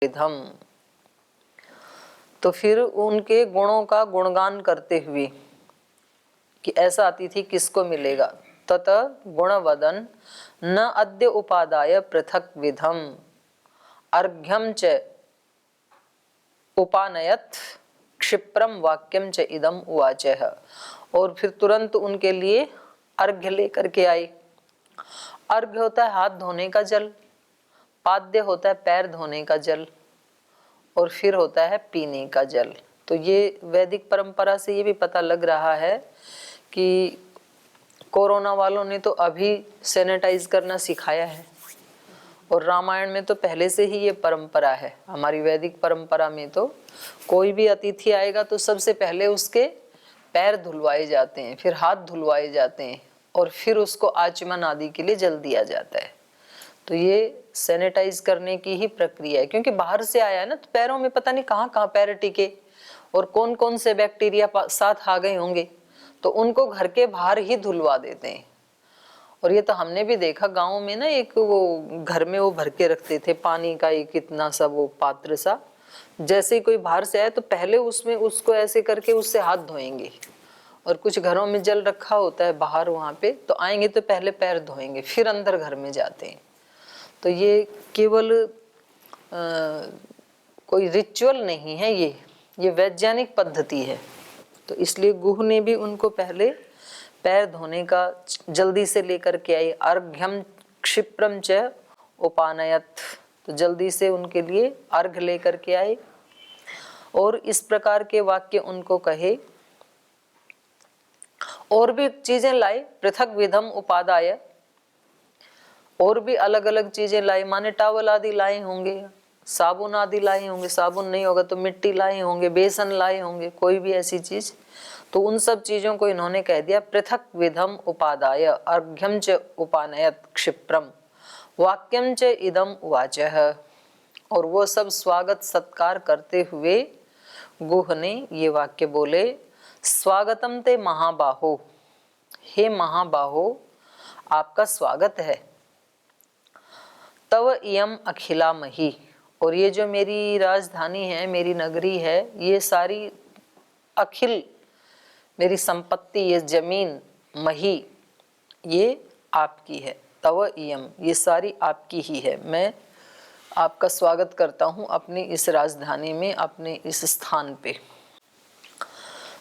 विधम। तो फिर उनके गुणों का गुणगान करते हुए कि ऐसा अतिथि किसको मिलेगा। तत गुणवदन न अद्य उपादाय पृथक विधम अर्घ्यम च उपानयत क्षिप्रम वाक्यम च इदम उवाचः। और फिर तुरंत उनके लिए अर्घ्य लेकर के आई। अर्घ्य होता है हाथ धोने का जल, पाद्य होता है पैर धोने का जल, और फिर होता है पीने का जल। तो ये वैदिक परंपरा से ये भी पता लग रहा है कि कोरोना वालों ने तो अभी सैनिटाइज करना सिखाया है, और रामायण में तो पहले से ही ये परंपरा है। हमारी वैदिक परंपरा में तो कोई भी अतिथि आएगा तो सबसे पहले उसके पैर धुलवाए जाते हैं, फिर हाथ धुलवाए जाते हैं, और फिर उसको आचमन आदि के लिए जल दिया जाता है। तो ये सैनिटाइज करने की ही प्रक्रिया है, क्योंकि बाहर से आया है ना, तो पैरों में पता नहीं कहाँ कहाँ पैर टिके और कौन कौन से बैक्टीरिया साथ आ गए होंगे, तो उनको घर के बाहर ही धुलवा देते हैं। और ये तो हमने भी देखा गाँव में ना, एक वो घर में वो भर के रखते थे पानी का एक इतना सा वो पात्र सा, जैसे ही कोई बाहर से आए तो पहले उसमें उसको ऐसे करके उससे हाथ धोएंगे। और कुछ घरों में जल रखा होता है बाहर, वहाँ पे तो आएंगे तो पहले पैर धोएंगे फिर अंदर घर में जाते हैं। तो ये केवल कोई रिचुअल नहीं है, ये वैज्ञानिक पद्धति है। तो इसलिए गुह ने भी उनको पहले पैर धोने का जल्दी से लेकर के आई। अर्घ्यम क्षिप्रम च उपानयत, तो जल्दी से उनके लिए अर्घ लेकर के आए और इस प्रकार के वाक्य उनको कहे। और भी चीजें लाई, पृथक विधम उपादाय, और भी अलग अलग चीजें लाई, माने टावल आदि लाए होंगे, साबुन आदि लाए होंगे, साबुन नहीं होगा तो मिट्टी लाए होंगे, बेसन लाए होंगे, कोई भी ऐसी चीज। तो उन सब चीजों को इन्होंने कह दिया पृथक विधम उपादाय अर्घ्यम च उपानयत क्षिप्रम वाक्यम च इदम उवाचः। और वो सब स्वागत सत्कार करते हुए गुह ने ये वाक्य बोले, स्वागतम ते महाबाहो, हे महाबाहो आपका स्वागत है। तव इयम अखिला मही, और ये जो मेरी राजधानी है, मेरी नगरी है, ये सारी अखिल मेरी संपत्ति, ये जमीन मही, ये आपकी है। तव इयम, ये सारी आपकी ही है। मैं आपका स्वागत करता हूँ अपनी इस राजधानी में, अपने इस स्थान पे।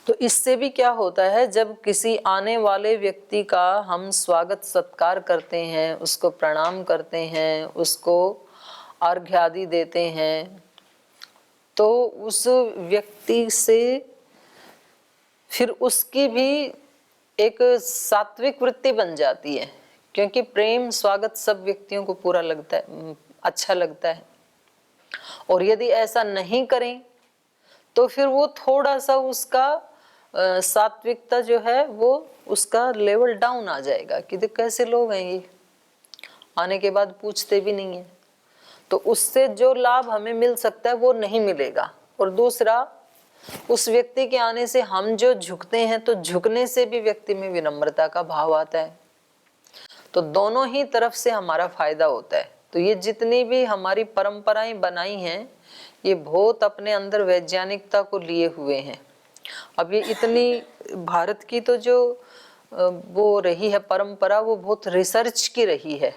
तो इससे भी क्या होता है, जब किसी आने वाले व्यक्ति का हम स्वागत सत्कार करते हैं, उसको प्रणाम करते हैं, उसको अर्घ्य आदि देते हैं, तो उस व्यक्ति से फिर उसकी भी एक सात्विक वृत्ति बन जाती है, क्योंकि प्रेम स्वागत सब व्यक्तियों को पूरा लगता है, अच्छा लगता है। और यदि ऐसा नहीं करें तो फिर वो थोड़ा सा उसका सात्विकता जो है वो उसका लेवल डाउन आ जाएगा कि देख कैसे लोग हैं ये, आने के बाद पूछते भी नहीं है। तो उससे जो लाभ हमें मिल सकता है वो नहीं मिलेगा। और दूसरा, उस व्यक्ति के आने से हम जो झुकते हैं, तो झुकने से भी व्यक्ति में विनम्रता का भाव आता है। तो दोनों ही तरफ से हमारा फायदा होता है। तो ये जितनी भी हमारी परंपराएं बनाई हैं, ये बहुत अपने अंदर वैज्ञानिकता को लिए हुए हैं। अब ये इतनी भारत की तो जो वो रही है परंपरा, वो बहुत रिसर्च की रही है।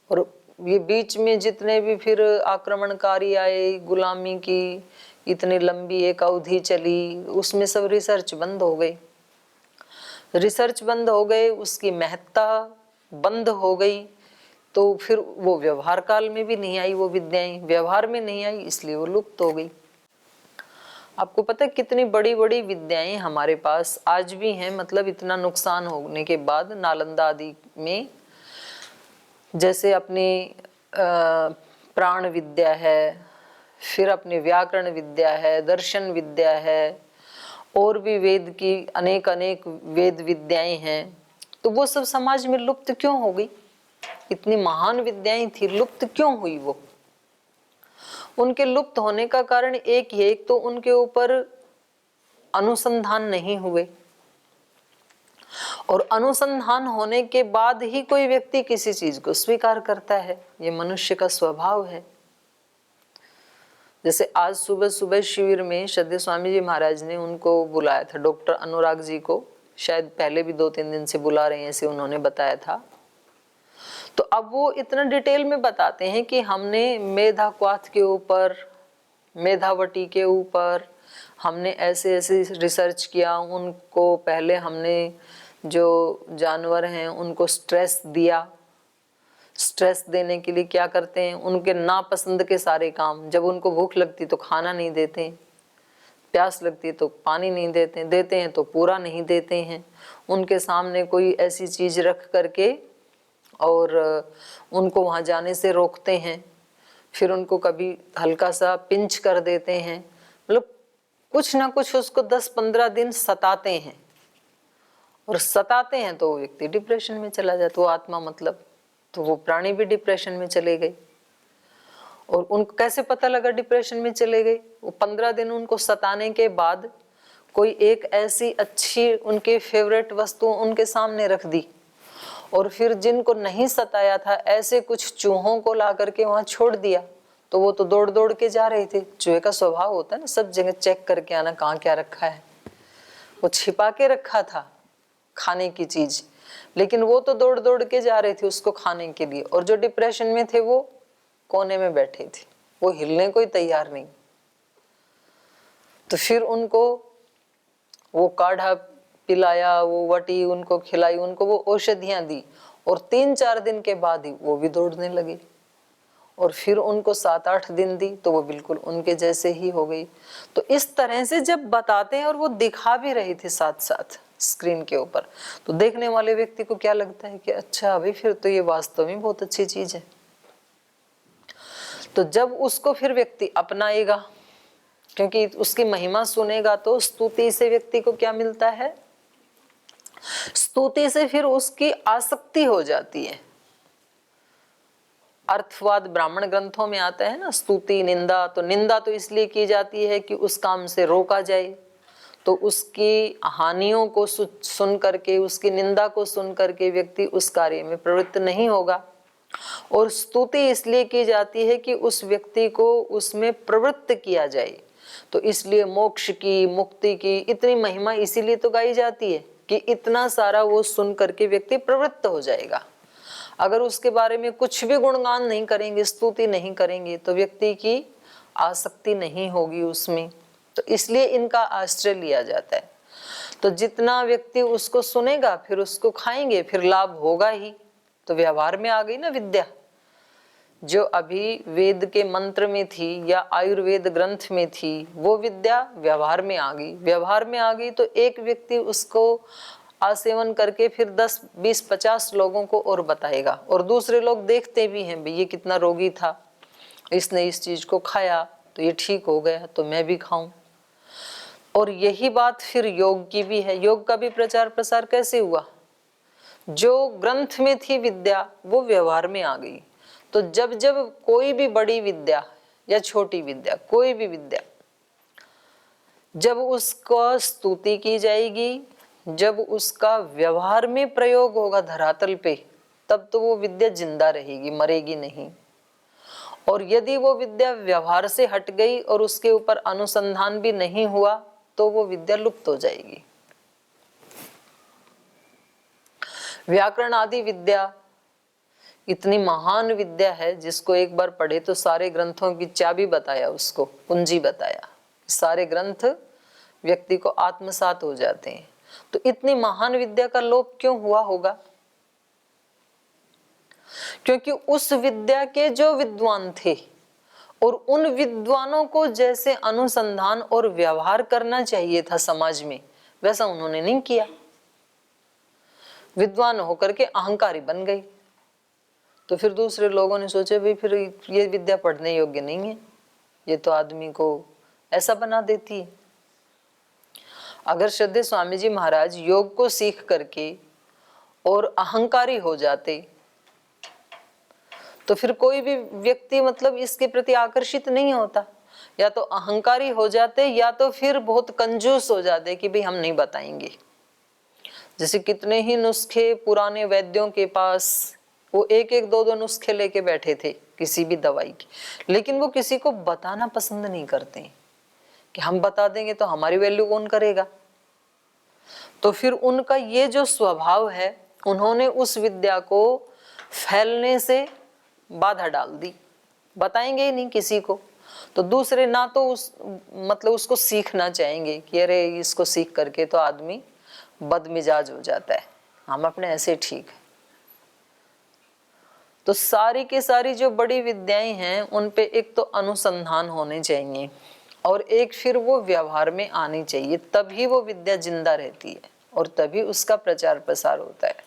और ये बीच में जितने भी फिर आक्रमणकारी आए, गुलामी की इतनी लंबी एक अवधि चली, उसमें सब रिसर्च बंद हो गई। रिसर्च बंद हो गए, उसकी महत्ता बंद हो गई, तो फिर वो व्यवहार काल में भी नहीं आई, वो विद्याएं व्यवहार में नहीं आई, इसलिए वो लुप्त हो गई। आपको पता है कितनी बड़ी बड़ी विद्याएं हमारे पास आज भी हैं, मतलब इतना नुकसान होने के बाद नालंदा आदि में, जैसे अपनी प्राण विद्या है, फिर अपनी व्याकरण विद्या है, दर्शन विद्या है, और भी वेद की अनेक अनेक वेद विद्याएं हैं। तो वो सब समाज में लुप्त क्यों हो गई? इतनी महान विद्याएं थी, लुप्त क्यों हुई वो? उनके लुप्त होने का कारण एक ही है, एक तो उनके ऊपर अनुसंधान नहीं हुए, और अनुसंधान होने के बाद ही कोई व्यक्ति किसी चीज को स्वीकार करता है, ये मनुष्य का स्वभाव है। जैसे आज सुबह सुबह शिविर में श्रद्धेय स्वामी जी महाराज ने उनको बुलाया था, डॉक्टर अनुराग जी को, शायद पहले भी 2-3 दिन से बुला रहे हैं, ऐसे उन्होंने बताया था। तो अब वो इतना डिटेल में बताते हैं कि हमने मेधाक्वाथ के ऊपर, मेधावटी के ऊपर हमने ऐसे ऐसे रिसर्च किया, उनको पहले हमने जो जानवर हैं उनको स्ट्रेस दिया। स्ट्रेस देने के लिए क्या करते हैं, उनके नापसंद के सारे काम, जब उनको भूख लगती तो खाना नहीं देते, प्यास लगती है तो पानी नहीं देते, देते हैं तो पूरा नहीं देते हैं, उनके सामने कोई ऐसी चीज रख करके और उनको वहां जाने से रोकते हैं, फिर उनको कभी हल्का सा पिंच कर देते हैं, मतलब कुछ ना कुछ उसको 10-15 दिन सताते हैं, और सताते हैं तो वो व्यक्ति डिप्रेशन में चला जाता, वो आत्मा मतलब, तो वो प्राणी भी डिप्रेशन में चले गए। और उनको कैसे पता लगा डिप्रेशन में चले गए? वो 15 दिन उनको सताने के बाद कोई एक ऐसी अच्छी उनकी फेवरेट वस्तु उनके सामने रख दी, और फिर जिनको नहीं सताया था ऐसे कुछ चूहों को ला करके वहां छोड़ दिया, तो वो तो दौड़ दौड़ के जा रहे थे। चूहे का स्वभाव होता है ना, सब जगह चेक करके आना कहाँ क्या रखा है। वो छिपा के रखा था खाने की चीज, लेकिन वो तो दौड़ दौड़ के जा रहे थे उसको खाने के लिए, और जो डिप्रेशन में थे वो कोने में बैठे थे, वो हिलने को ही तैयार नहीं। तो फिर उनको वो काढ़ा पिलाया, वो वटी उनको खिलाई, उनको वो औषधियां दी, और 3-4 दिन के बाद ही वो भी दौड़ने लगे, और फिर उनको 7-8 दिन दी तो वो बिल्कुल उनके जैसे ही हो गई। तो इस तरह से जब बताते हैं, और वो दिखा भी रहे थे साथ साथ स्क्रीन के ऊपर, तो देखने वाले व्यक्ति को क्या लगता है कि अच्छा भाई फिर तो ये वास्तव में बहुत अच्छी चीज है। तो जब उसको फिर व्यक्ति अपनाएगा, क्योंकि उसकी महिमा सुनेगा, तो स्तुति से व्यक्ति को क्या मिलता है? स्तुति से फिर उसकी आसक्ति हो जाती है। अर्थवाद ब्राह्मण ग्रंथों में आता है ना, स्तुति निंदा। तो निंदा तो इसलिए की जाती है कि उस काम से रोका जाए, तो उसकी हानियों को सुन करके, उसकी निंदा को सुन करके व्यक्ति उस कार्य में प्रवृत्त नहीं होगा। और स्तुति इसलिए की जाती है कि उस व्यक्ति को उसमें प्रवृत्त किया जाए। तो इसलिए मोक्ष की, मुक्ति की इतनी महिमा इसीलिए तो गाई जाती है कि इतना सारा वो सुन करके व्यक्ति प्रवृत्त हो जाएगा। अगर उसके बारे में कुछ भी गुणगान नहीं करेंगे, स्तुति नहीं करेंगे, तो व्यक्ति की आसक्ति नहीं होगी उसमें। तो इसलिए इनका आश्रय लिया जाता है। तो जितना व्यक्ति उसको सुनेगा, फिर उसको खाएंगे, फिर लाभ होगा ही। तो व्यवहार में आ गई ना विद्या, जो अभी वेद के मंत्र में थी या आयुर्वेद ग्रंथ में थी, वो विद्या व्यवहार में आ गई। व्यवहार में आ गई तो एक व्यक्ति उसको आसेवन करके फिर 10, 20, 50 लोगों को और बताएगा, और दूसरे लोग देखते भी हैं, भाई ये कितना रोगी था, इसने इस चीज को खाया तो ये ठीक हो गया, तो मैं भी खाऊं। और यही बात फिर योग की भी है। योग का भी प्रचार प्रसार कैसे हुआ? जो ग्रंथ में थी विद्या वो व्यवहार में आ गई। तो जब जब कोई भी बड़ी विद्या या छोटी विद्या, कोई भी विद्या, जब उसको स्तुति की जाएगी, जब उसका व्यवहार में प्रयोग होगा धरातल पे, तब तो वो विद्या जिंदा रहेगी, मरेगी नहीं। और यदि वो विद्या व्यवहार से हट गई और उसके ऊपर अनुसंधान भी नहीं हुआ तो वो विद्या लुप्त हो जाएगी। व्याकरण आदि विद्या इतनी महान विद्या है जिसको एक बार पढ़े तो सारे ग्रंथों की चाबी बताया, उसको कुंजी बताया, सारे ग्रंथ व्यक्ति को आत्मसात हो जाते हैं। तो इतनी महान विद्या का लोप क्यों हुआ होगा? क्योंकि उस विद्या के जो विद्वान थे और उन विद्वानों को जैसे अनुसंधान और व्यवहार करना चाहिए था समाज में, वैसा उन्होंने नहीं किया। विद्वान होकर के अहंकारी बन गए। तो फिर दूसरे लोगों ने सोचे भाई फिर ये विद्या पढ़ने योग्य नहीं है, ये तो आदमी को ऐसा बना देती है। अगर श्रद्धेय स्वामी जी महाराज योग को सीख करके और अहंकारी हो जाते तो फिर कोई भी व्यक्ति मतलब इसके प्रति आकर्षित नहीं होता। या तो अहंकारी हो जाते या तो फिर बहुत कंजूस हो जाते कि भाई हम नहीं बताएंगे। जैसे कितने ही नुस्खे पुराने वैद्यों के पास, वो एक एक दो दो नुस्खे लेके बैठे थे किसी भी दवाई की, लेकिन वो किसी को बताना पसंद नहीं करते कि हम बता देंगे तो हमारी वैल्यू कौन करेगा। तो फिर उनका ये जो स्वभाव है, उन्होंने उस विद्या को फैलने से बाधा डाल दी, बताएंगे ही नहीं किसी को। तो दूसरे ना तो उस मतलब उसको सीखना चाहेंगे कि अरे इसको सीख करके तो आदमी बदमिजाज हो जाता है, हम अपने ऐसे ठीक है। तो सारी की सारी जो बड़ी विद्याएं हैं उन पे एक तो अनुसंधान होने चाहिए और एक फिर वो व्यवहार में आनी चाहिए, तभी वो विद्या जिंदा रहती है और तभी उसका प्रचार प्रसार होता है।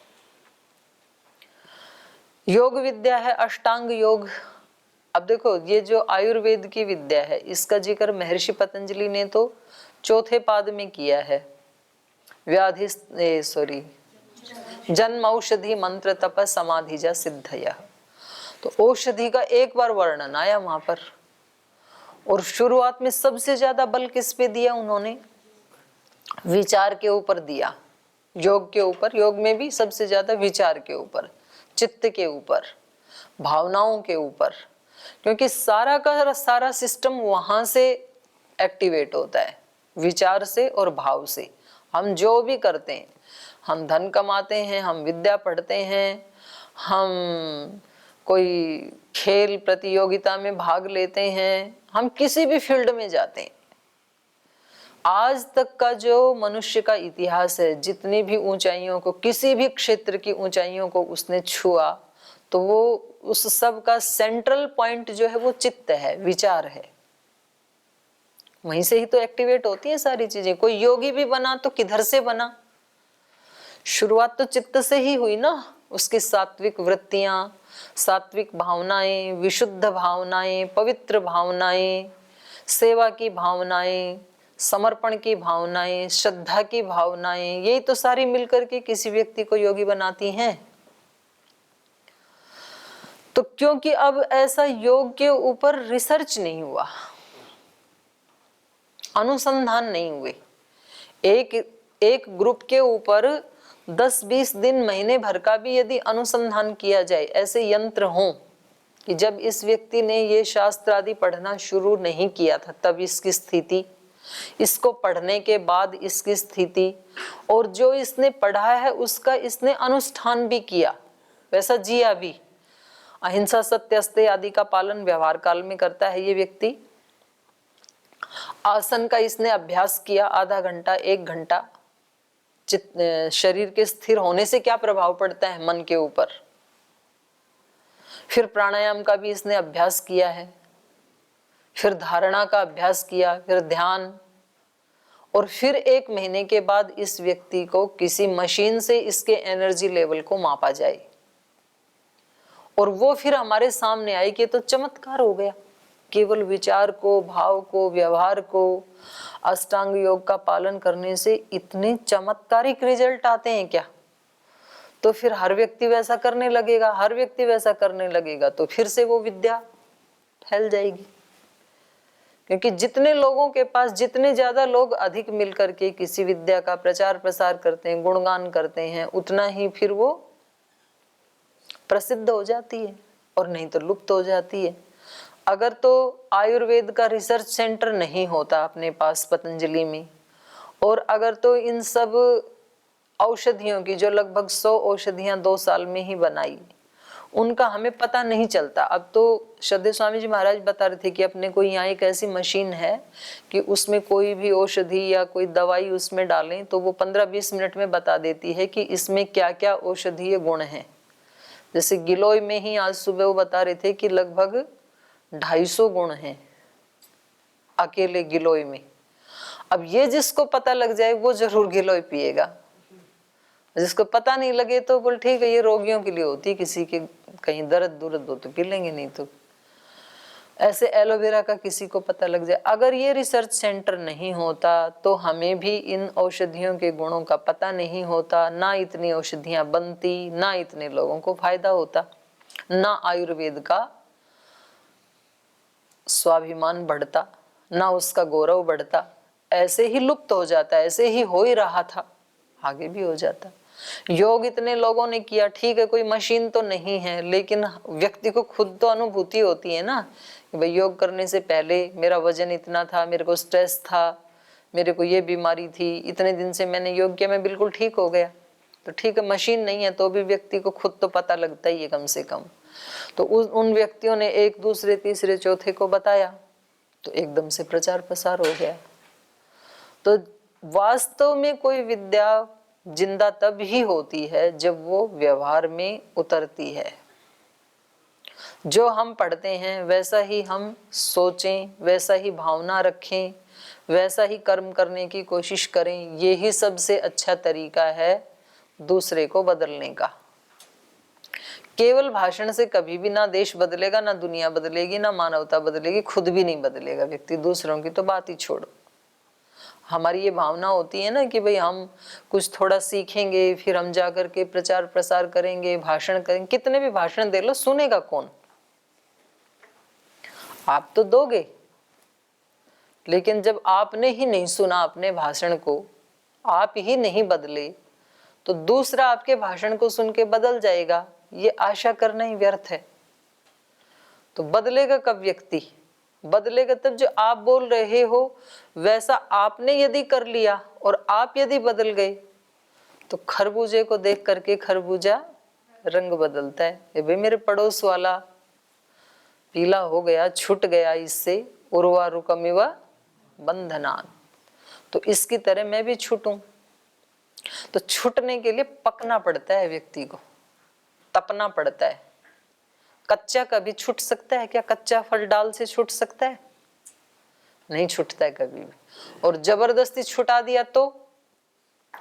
योग विद्या है अष्टांग योग। अब देखो ये जो आयुर्वेद की विद्या है इसका जिक्र महर्षि पतंजलि ने तो चौथे पाद में किया है। जन्म औषधि मंत्र तप समाधिजा सिद्धयः। तो औषधि का एक बार वर्णन आया वहां पर, और शुरुआत में सबसे ज्यादा बल किस पे दिया उन्होंने? विचार के ऊपर दिया, योग के ऊपर। योग में भी सबसे ज्यादा विचार के ऊपर, चित्त के ऊपर, भावनाओं के ऊपर, क्योंकि सारा का सारा सिस्टम वहां से एक्टिवेट होता है, विचार से और भाव से। हम जो भी करते हैं, हम धन कमाते हैं, हम विद्या पढ़ते हैं, हम कोई खेल प्रतियोगिता में भाग लेते हैं, हम किसी भी फील्ड में जाते हैं, आज तक का जो मनुष्य का इतिहास है, जितनी भी ऊंचाइयों को, किसी भी क्षेत्र की ऊंचाइयों को उसने छुआ, तो वो उस सब का सेंट्रल पॉइंट जो है वो चित्त है, विचार है। वहीं से ही तो एक्टिवेट होती है सारी चीजें। कोई योगी भी बना तो किधर से बना? शुरुआत तो चित्त से ही हुई ना। उसकी सात्विक वृत्तियां, सात्विक भावनाएं, विशुद्ध भावनाएं, पवित्र भावनाएं, सेवा की भावनाएं, समर्पण की भावनाएं, श्रद्धा की भावनाएं, यही तो सारी मिलकर के किसी व्यक्ति को योगी बनाती हैं। तो क्योंकि अब ऐसा योग के ऊपर रिसर्च नहीं हुआ, अनुसंधान नहीं हुए। एक ग्रुप के ऊपर 10-20 दिन, महीने भर का भी यदि अनुसंधान किया जाए, ऐसे यंत्र हों कि जब इस व्यक्ति ने ये शास्त्र आदि पढ़ना शुरू नहीं किया था तब इसकी स्थिति, इसको पढ़ने के बाद इसकी स्थिति, और जो इसने पढ़ा है उसका इसने अनुष्ठान भी किया, वैसा जिया भी, अहिंसा सत्य अस्तेय आदि का पालन व्यवहार काल में करता है ये व्यक्ति। आसन का इसने अभ्यास किया आधा घंटा 1 घंटा। शरीर के स्थिर होने से क्या प्रभाव पड़ता है मन के ऊपर। फिर प्राणायाम का भी इसने अभ्यास किया है, फिर धारणा का अभ्यास किया, फिर ध्यान, और फिर 1 महीने के बाद इस व्यक्ति को किसी मशीन से इसके एनर्जी लेवल को मापा जाए और वो फिर हमारे सामने आई कि तो चमत्कार हो गया। केवल विचार को, भाव को, व्यवहार को, अष्टांग योग का पालन करने से इतने चमत्कारिक रिजल्ट आते हैं क्या? तो फिर हर व्यक्ति वैसा करने लगेगा, हर व्यक्ति वैसा करने लगेगा, तो फिर से वो विद्या फैल जाएगी। क्योंकि जितने लोगों के पास, जितने ज्यादा लोग अधिक मिलकर के किसी विद्या का प्रचार प्रसार करते हैं, गुणगान करते हैं, उतना ही फिर वो प्रसिद्ध हो जाती है और नहीं तो लुप्त हो जाती है। अगर तो आयुर्वेद का रिसर्च सेंटर नहीं होता अपने पास पतंजलि में, और अगर तो इन सब औषधियों की जो लगभग 100 औषधियां 2 साल में ही बनाई, उनका हमें पता नहीं चलता। अब तो श्रद्धेय स्वामी जी महाराज बता रहे थे कि अपने को यहाँ एक ऐसी मशीन है कि उसमें कोई भी औषधि या कोई दवाई उसमें डालें तो वो 15-20 मिनट में बता देती है कि इसमें क्या क्या औषधीय गुण हैं। जैसे गिलोय में ही आज सुबह वो बता रहे थे कि लगभग 250 गुण हैं अकेले गिलोय में। अब ये जिसको पता लग जाए वो जरूर गिलोय पिएगा, जिसको पता नहीं लगे तो बोल ठीक है ये रोगियों के लिए होती, किसी के कहीं दर्द दुर्द हो तो पी लेंगे, नहीं तो ऐसे एलोवेरा का किसी को पता लग जाए। अगर ये रिसर्च सेंटर नहीं होता तो हमें भी इन औषधियों के गुणों का पता नहीं होता, ना इतनी औषधियां बनती, ना इतने लोगों को फायदा होता, ना आयुर्वेद का स्वाभिमान बढ़ता, ना उसका गौरव बढ़ता। ऐसे ही लुप्त हो जाता, ऐसे ही हो ही रहा था, आगे भी हो जाता। योग इतने लोगों ने किया, ठीक है कोई मशीन तो नहीं है, लेकिन व्यक्ति को खुद तो अनुभूति होती है ना कि भाई योग करने से पहले मेरा वजन इतना था, मेरे को स्ट्रेस था, मेरे को ये बीमारी थी, इतने दिन से मैंने योग किया, मैं बिल्कुल ठीक हो गया। तो ठीक है मशीन नहीं है तो भी व्यक्ति को खुद तो पता लगता ही है कम से कम। तो उन व्यक्तियों ने एक दूसरे तीसरे चौथे को बताया तो एकदम से प्रचार प्रसार हो गया। तो वास्तव में कोई विद्या जिंदा तब ही होती है जब वो व्यवहार में उतरती है। जो हम पढ़ते हैं वैसा ही हम सोचें, वैसा ही भावना रखें, वैसा ही कर्म करने की कोशिश करें, ये ही सबसे अच्छा तरीका है दूसरे को बदलने का। केवल भाषण से कभी भी ना देश बदलेगा, ना दुनिया बदलेगी, ना मानवता बदलेगी, खुद भी नहीं बदलेगा व्यक्ति, दूसरों की तो बात ही छोड़ो। हमारी ये भावना होती है ना कि भाई हम कुछ थोड़ा सीखेंगे, फिर हम जाकर के प्रचार प्रसार करेंगे, भाषण करेंगे। कितने भी भाषण दे लो, सुनेगा कौन? आप तो दोगे, लेकिन जब आपने ही नहीं सुना अपने भाषण को, आप ही नहीं बदले, तो दूसरा आपके भाषण को सुन के बदल जाएगा, ये आशा करना ही व्यर्थ है। तो बदलेगा कब व्यक्ति? बदलेगा तब जो आप बोल रहे हो वैसा आपने यदि कर लिया और आप यदि बदल गए, तो खरबूजे को देख करके खरबूजा रंग बदलता है। ये भाई मेरे पड़ोस वाला पीला हो गया, छूट गया इससे, उर्वारुकमिव बंधनान, तो इसकी तरह मैं भी छूटूं। तो छूटने के लिए पकना पड़ता है व्यक्ति को, तपना पड़ता है। कच्चा कभी छूट सकता है क्या? कच्चा फल डाल से छूट सकता है? नहीं छूटता है कभी भी। और जबरदस्ती छुटा दिया तो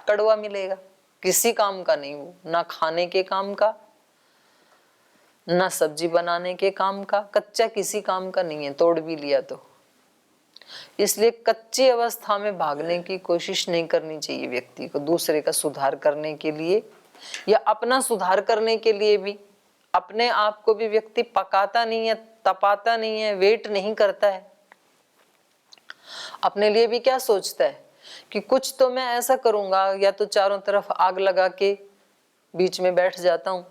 कड़वा मिलेगा, किसी काम का नहीं वो, ना खाने के काम का, ना सब्जी बनाने के काम का, कच्चा किसी काम का नहीं है, तोड़ भी लिया तो। इसलिए कच्ची अवस्था में भागने की कोशिश नहीं करनी चाहिए व्यक्ति को, दूसरे का सुधार करने के लिए या अपना सुधार करने के लिए भी। अपने आप को भी व्यक्ति पकाता नहीं है, तपाता नहीं है, वेट नहीं करता है। अपने लिए भी क्या सोचता है कि कुछ तो मैं ऐसा करूंगा, या तो चारों तरफ आग लगा के बीच में बैठ जाता हूं,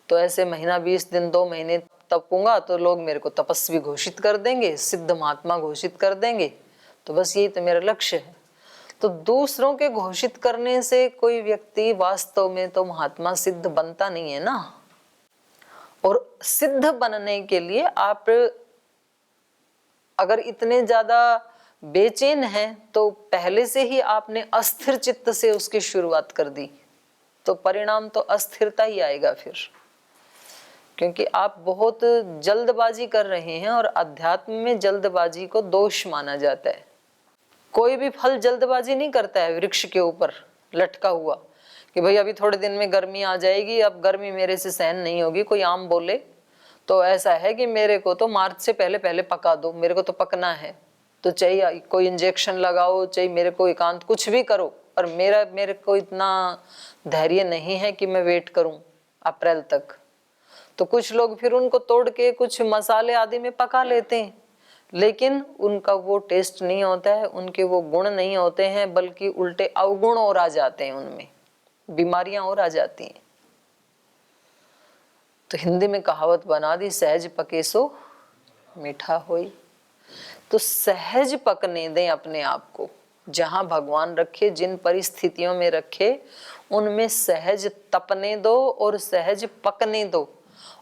तो ऐसे महीना 20 दिन 2 महीने तपूंगा तो लोग मेरे को तपस्वी घोषित कर देंगे, सिद्ध महात्मा घोषित कर देंगे, तो बस यही तो मेरा लक्ष्य है। तो दूसरों के घोषित करने से कोई व्यक्ति वास्तव में तो महात्मा सिद्ध बनता नहीं है ना। और सिद्ध बनने के लिए आप अगर इतने ज्यादा बेचैन हैं तो पहले से ही आपने अस्थिर चित्त से उसकी शुरुआत कर दी, तो परिणाम तो अस्थिरता ही आएगा फिर, क्योंकि आप बहुत जल्दबाजी कर रहे हैं। और अध्यात्म में जल्दबाजी को दोष माना जाता है। कोई भी फल जल्दबाजी नहीं करता है वृक्ष के ऊपर लटका हुआ कि भाई अभी थोड़े दिन में गर्मी आ जाएगी, अब गर्मी मेरे से सहन नहीं होगी। कोई आम बोले तो ऐसा है कि मेरे को तो मार्च से पहले पहले पका दो, मेरे को तो पकना है, तो चाहिए कोई इंजेक्शन लगाओ, चाहिए मेरे को एकांत, कुछ भी करो, पर मेरे को इतना धैर्य नहीं है कि मैं वेट करूं अप्रैल तक। तो कुछ लोग फिर उनको तोड़ के कुछ मसाले आदि में पका लेते हैं, लेकिन उनका वो टेस्ट नहीं होता है, उनके वो गुण नहीं होते हैं, बल्कि उल्टे अवगुण और आ जाते हैं, उनमें बीमारियां और आ जाती हैं। तो हिंदी में कहावत बना दी, सहज पके सो मीठा होई। तो सहज पकने दें अपने आप को, जहां भगवान रखे, जिन परिस्थितियों में रखे उनमें सहज तपने दो और सहज पकने दो।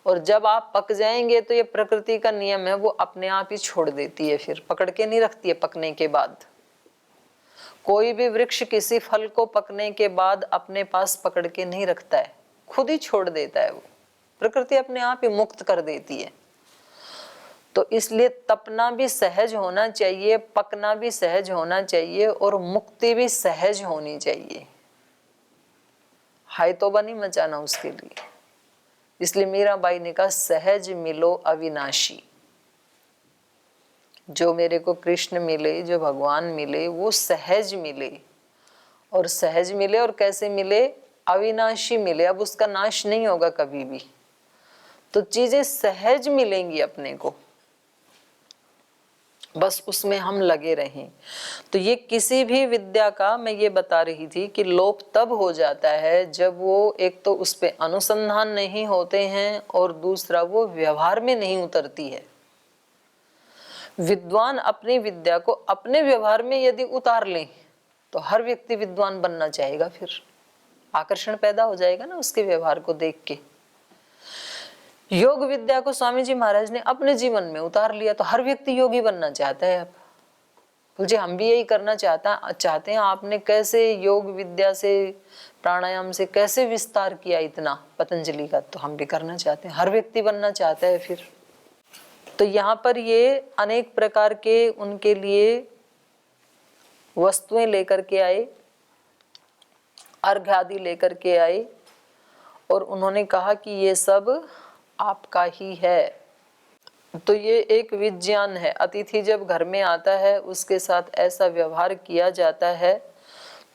और जब आप पक जाएंगे तो ये प्रकृति का नियम है, वो अपने आप ही छोड़ देती है, फिर पकड़ के नहीं रखती है। पकने के बाद कोई भी वृक्ष किसी फल को पकने के बाद अपने पास पकड़ के नहीं रखता है, खुद ही छोड़ देता है। वो प्रकृति अपने आप ही मुक्त कर देती है। तो इसलिए तपना भी सहज होना चाहिए, पकना भी सहज होना चाहिए और मुक्ति भी सहज होनी चाहिए। हाय तौबा नहीं मचाना उसके लिए। इसलिए मीराबाई ने कहा सहज मिलो अविनाशी। जो मेरे को कृष्ण मिले, जो भगवान मिले, वो सहज मिले। और सहज मिले और कैसे मिले? अविनाशी मिले। अब उसका नाश नहीं होगा कभी भी। तो चीजें सहज मिलेंगी अपने को, बस उसमें हम लगे रहें। तो ये किसी भी विद्या का, मैं ये बता रही थी कि लोप तब हो जाता है जब वो एक तो उस पे अनुसंधान नहीं होते हैं और दूसरा वो व्यवहार में नहीं उतरती है। विद्वान अपनी विद्या को अपने व्यवहार में यदि उतार लें तो हर व्यक्ति विद्वान बनना चाहेगा। फिर आकर्षण पैदा हो जाएगा ना उसके व्यवहार को देख के। योग विद्या को स्वामी जी महाराज ने अपने जीवन में उतार लिया तो हर व्यक्ति योगी बनना चाहता है। अब मुझे हम भी यही करना चाहते हैं। आपने कैसे योग विद्या से, प्राणायाम से कैसे विस्तार किया इतना पतंजलि का, तो हम भी करना चाहते हैं। हर व्यक्ति बनना चाहता है। फिर तो यहाँ पर ये अनेक प्रकार के उनके लिए वस्तुएं लेकर के आए, अर्घ्य आदि लेकर के आए और उन्होंने कहा कि ये सब आपका ही है। तो ये एक विज्ञान है। अतिथि जब घर में आता है उसके साथ ऐसा व्यवहार किया जाता है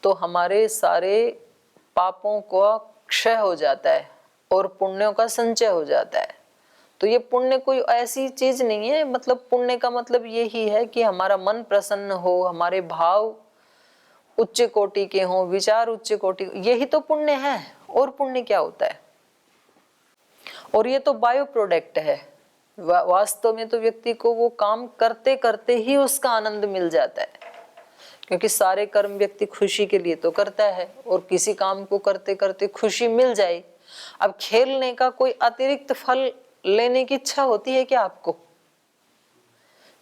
तो हमारे सारे पापों का क्षय हो जाता है और पुण्यों का संचय हो जाता है। तो ये पुण्य कोई ऐसी चीज नहीं है, मतलब पुण्य का मतलब यही है कि हमारा मन प्रसन्न हो, हमारे भाव उच्च कोटि के हों, विचार उच्च कोटि, यही तो पुण्य है। और पुण्य क्या होता है? और ये तो बायो प्रोडक्ट है। वास्तव में तो व्यक्ति को वो काम करते करते ही उसका आनंद मिल जाता है, क्योंकि सारे कर्म व्यक्ति खुशी के लिए तो करता है और किसी काम को करते करते खुशी मिल जाए। अब खेलने का कोई अतिरिक्त फल लेने की इच्छा होती है क्या आपको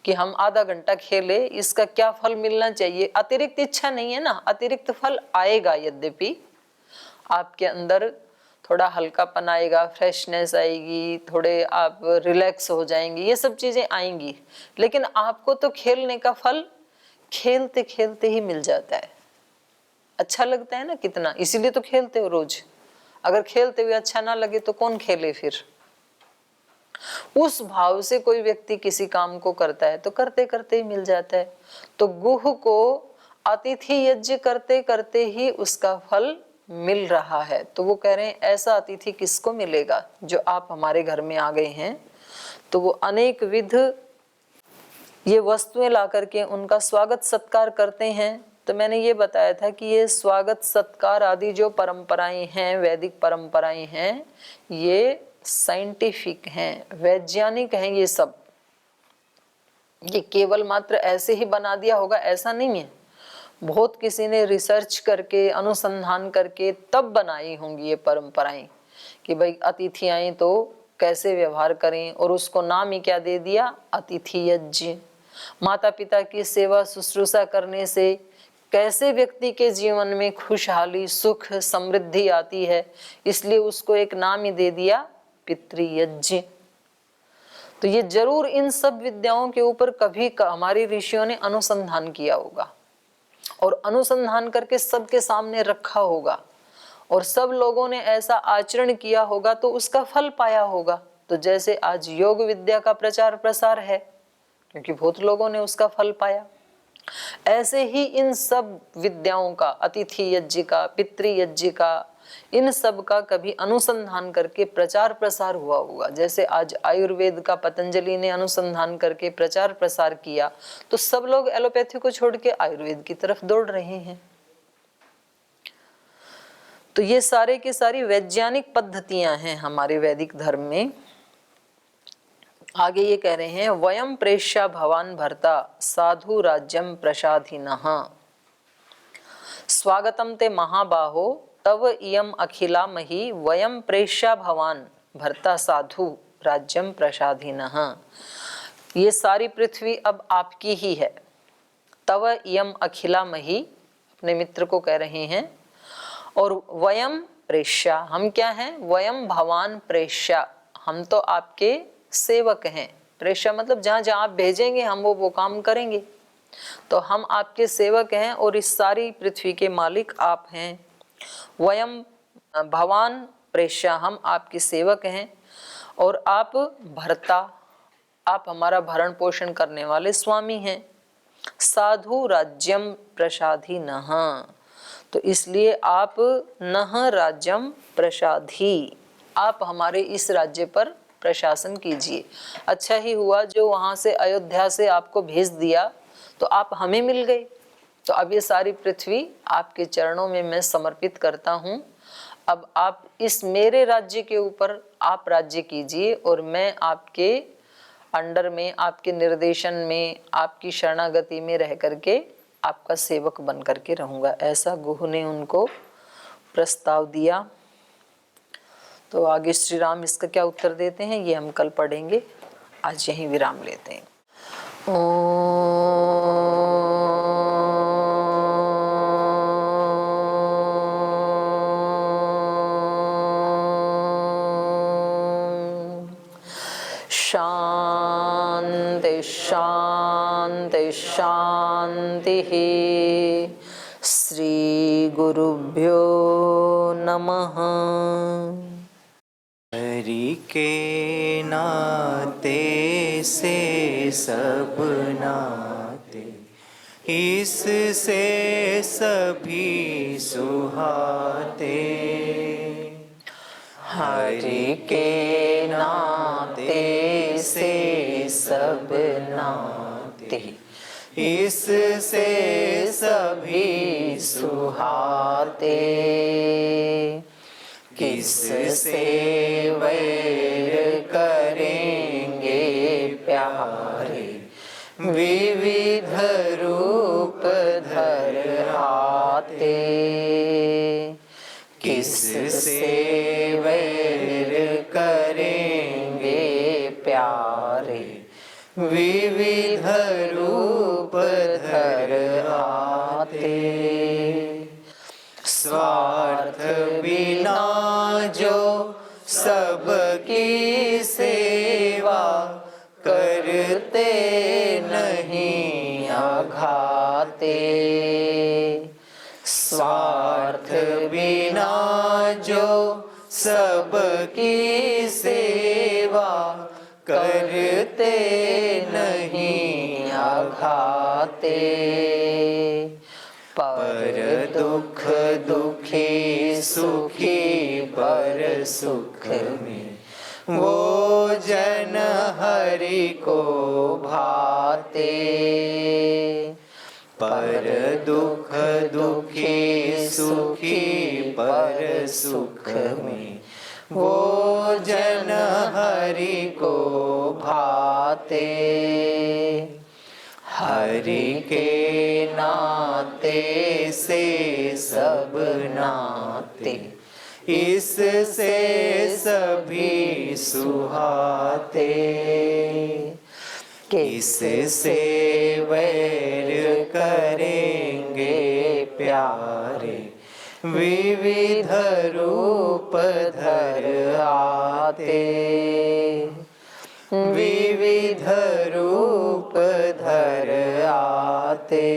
कि हम आधा घंटा खेले, इसका क्या फल मिलना चाहिए? अतिरिक्त इच्छा नहीं है ना। अतिरिक्त फल आएगा, यद्यपि आपके अंदर थोड़ा हल्कापन आएगा, फ्रेशनेस आएगी, थोड़े आप रिलैक्स हो जाएंगे, ये सब चीजें आएंगी, लेकिन आपको तो खेलने का फल खेलते खेलते ही मिल जाता है। अच्छा लगता है ना कितना, इसीलिए तो खेलते हो रोज। अगर खेलते हुए अच्छा ना लगे तो कौन खेले फिर? उस भाव से कोई व्यक्ति किसी काम को करता है तो करते करते ही मिल जाता है। तो गुह को अतिथि यज्ञ करते करते ही उसका फल मिल रहा है। तो वो कह रहे हैं ऐसा अतिथि किसको मिलेगा? जो आप हमारे घर में आ गए हैं। तो वो अनेक विध ये वस्तुएं ला करके उनका स्वागत सत्कार करते हैं। तो मैंने ये बताया था कि ये स्वागत सत्कार आदि जो परंपराएं हैं, वैदिक परंपराएं हैं, ये साइंटिफिक हैं, वैज्ञानिक हैं। ये सब ये केवल मात्र ऐसे ही बना दिया होगा ऐसा नहीं है। बहुत किसी ने रिसर्च करके, अनुसंधान करके तब बनाई होंगी ये परंपराएं कि भाई अतिथि आए तो कैसे व्यवहार करें, और उसको नाम ही क्या दे दिया? अतिथि यज्ञ। माता पिता की सेवा शुश्रूषा करने से कैसे व्यक्ति के जीवन में खुशहाली, सुख, समृद्धि आती है, इसलिए उसको एक नाम ही दे दिया पितृयज्ञ। तो ये जरूर इन सब विद्याओं के ऊपर कभी हमारी ऋषियों ने अनुसंधान किया होगा और अनुसंधान करके सबके सामने रखा होगा और सब लोगों ने ऐसा आचरण किया होगा तो उसका फल पाया होगा। तो जैसे आज योग विद्या का प्रचार प्रसार है क्योंकि बहुत लोगों ने उसका फल पाया, ऐसे ही इन सब विद्याओं का, अतिथि यज्ञ का, पितृयज्ञ का, इन सब का कभी अनुसंधान करके प्रचार प्रसार हुआ होगा। जैसे आज आयुर्वेद का पतंजलि ने अनुसंधान करके प्रचार प्रसार किया तो सब लोग एलोपैथी को छोड़ के आयुर्वेद की तरफ दौड़ रहे हैं। तो ये सारे की सारी वैज्ञानिक पद्धतियां हैं हमारे वैदिक धर्म में। आगे ये कह रहे हैं, वयम प्रेष्या भवान भर्ता साधु राज्यम प्रसाधिनः स्वागतम ते महाबाहो तव इयम अखिला मही वयम प्रेष्या भवान भर्ता साधु राज्यम प्रसाधिनः। ये सारी पृथ्वी अब आपकी ही है। तव इयम अखिला मही, अपने मित्र को कह रहे हैं। और वयम प्रेष्या, हम क्या हैं? वयम भवान प्रेष्या, हम तो आपके सेवक हैं। प्रेष्या मतलब जहाँ जहाँ आप भेजेंगे हम वो काम करेंगे। तो हम आपके सेवक हैं और इस सारी पृथ्वी के मालिक आप हैं। वयम भवान प्रेष्या, हम आपके सेवक हैं। और आप भर्ता, आप हमारा भरण पोषण करने वाले स्वामी हैं। साधु राज्यम प्रसाधिनः, तो इसलिए आप नः राज्यम प्रसाधी, आप हमारे इस राज्य पर प्रशासन कीजिए। अच्छा ही हुआ जो वहाँ से अयोध्या से आपको भेज दिया तो आप हमें मिल गए। तो अब ये सारी पृथ्वी आपके चरणों में मैं समर्पित करता हूँ। अब आप इस मेरे राज्य के ऊपर आप राज्य कीजिए और मैं आपके अंडर में, आपके निर्देशन में, आपकी शरणागति में रह करके आपका सेवक बन करके रहूँगा। ऐसा गुह ने उनको प्रस्ताव दिया। तो आगे श्री राम इसका क्या उत्तर देते हैं ये हम कल पढ़ेंगे। आज यहीं विराम लेते हैं। शांति शांति शांति। श्री गुरुभ्यो नमः। हरि के नाते से सब नाते, इससे सभी सुहाते। हरि के नाते से सब नाते, इससे सभी सुहाते। किससे वैर करेंगे प्यारे, विविध रूप धर आते। किससे वैर करेंगे प्यारे, विविध रूप धर आते। स्वार्थ बिना जो सबकी सेवा करते नहीं आघाते। स्वार्थ बिना जो सबकी सेवा करते नहीं आघाते। पर दुख दुखी सुखी पर सुख में, वो जन हरि को भाते। पर दुख दुखी सुखी पर सुख में, वो जन हरि को भाते। हरि के नाते से सब नाते, इससे सभी सुहाते। किससे वैर करेंगे प्यारे, विविध रूप धर आते। विविध रूप धर आते।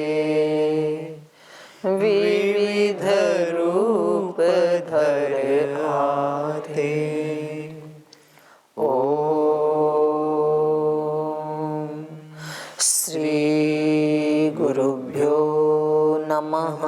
विविध रूप धर आते। ओम श्री गुरुभ्यो नमः।